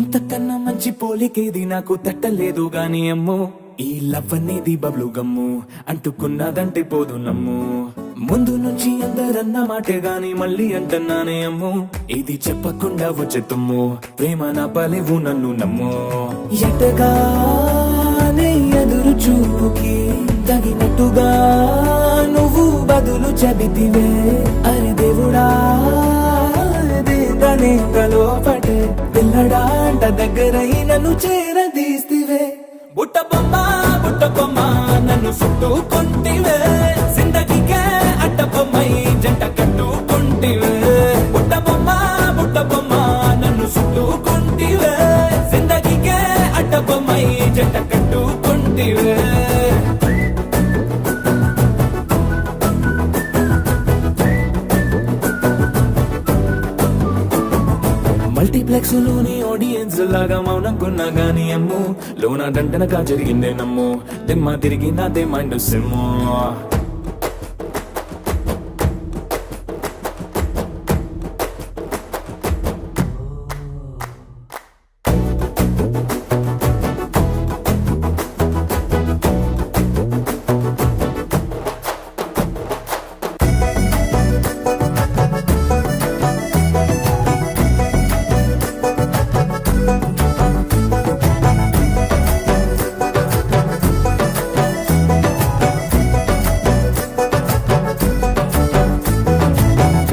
ఇంతకన్నా మంచి పోలికేది నాకు తట్టలేదు గాని అమ్మో ఈ లవ్ అనేది బబ్లు గమ్ము అంటుకున్నదంటే పోదు నమ్ము ముందు నుంచి అందరన్న మాటే గాని మళ్ళీ అంటున్నానే అమ్ము ఇది చెప్పకుండా వచ్చే తుమ్ము ప్రేమ నా పలేవు నన్ను నమ్ము ఎటగానే ఎదురు చూపుకి తగినట్టుగా నువ్వు బదులు చెబితివే అరే దేవుడా దేదనే లోపటే పిల్లడా అంట దగ్గరై నన్ను చేరదీస్తివే బుట్ట బొమ్మ నన్ను చుట్టుకుంటివే జిందగీకే అడ్డ బొమ్మై జంట కట్టుకుంటివే బుట్ట బొమ్మ నన్ను చుట్టుకుంటివే జిందగీకే అడ్డ బొమ్మై జంట కట్టుకుంటివే మల్టీప్లెక్స్ లోని ఆడియన్స్ లాగా మౌనంకున్నా గానీ అమ్ము లోన దండనగా జరిగిందే నమ్ము దిమ్మ తిరిగి నాదే మైండ్ సిమ్ము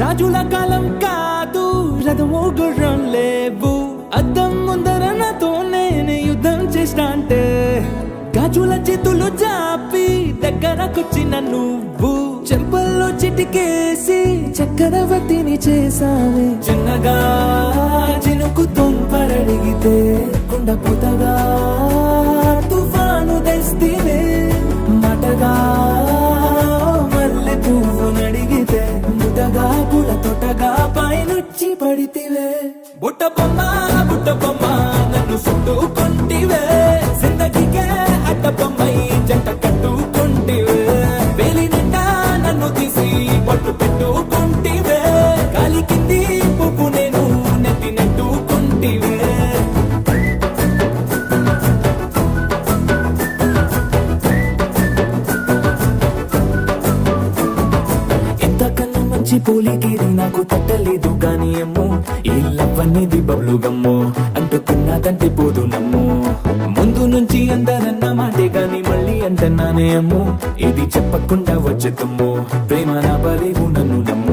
రాజుల కాలం కాదు రథమో గుర్రం లేవు అద్దం ముందర నాతో నేనే యుద్ధం చేస్తా అంటే గాజుల చేతులు జాపి దగ్గరకొచ్చిన నువ్వు చెంపల్లో చిటికేసి చక్రవర్తిని చేసావే చిన్నగా చినుకు తుంపరడిగితే కుండపోతగా తుఫాను తెస్తివే మటగా మల్లె పువ్వు నడిగితే ముదగా పుల తొటగా పైనొచ్చి పడితివే బుట్ట బొమ్మ నన్ను చుట్టుకుంటివే జిందగీకే అడ్డ బొమ్మై జంట కట్టుకుంటివే వేలి నిండా నన్ను తీసి పట్టు పెట్టుకుంటివే గాలి కింది పువ్వు నేను నెత్తి నెట్టుకుంటివే ఎంతకన్నా మంచి పోలికేది నాకు తట్టలేదు గాని అమ్ము ఈ లవ్ అనేది బబ్లు గమ్ము అంటుకున్నదంటే పోదు నమ్ము ముందు నుంచి అందరన్న మాటే గాని మళ్ళీ అంటున్నానే అమ్ము ఇది చెప్పకుండా వచ్చే తుమ్ము ప్రేమ నా బలేవు నన్ను నమ్ము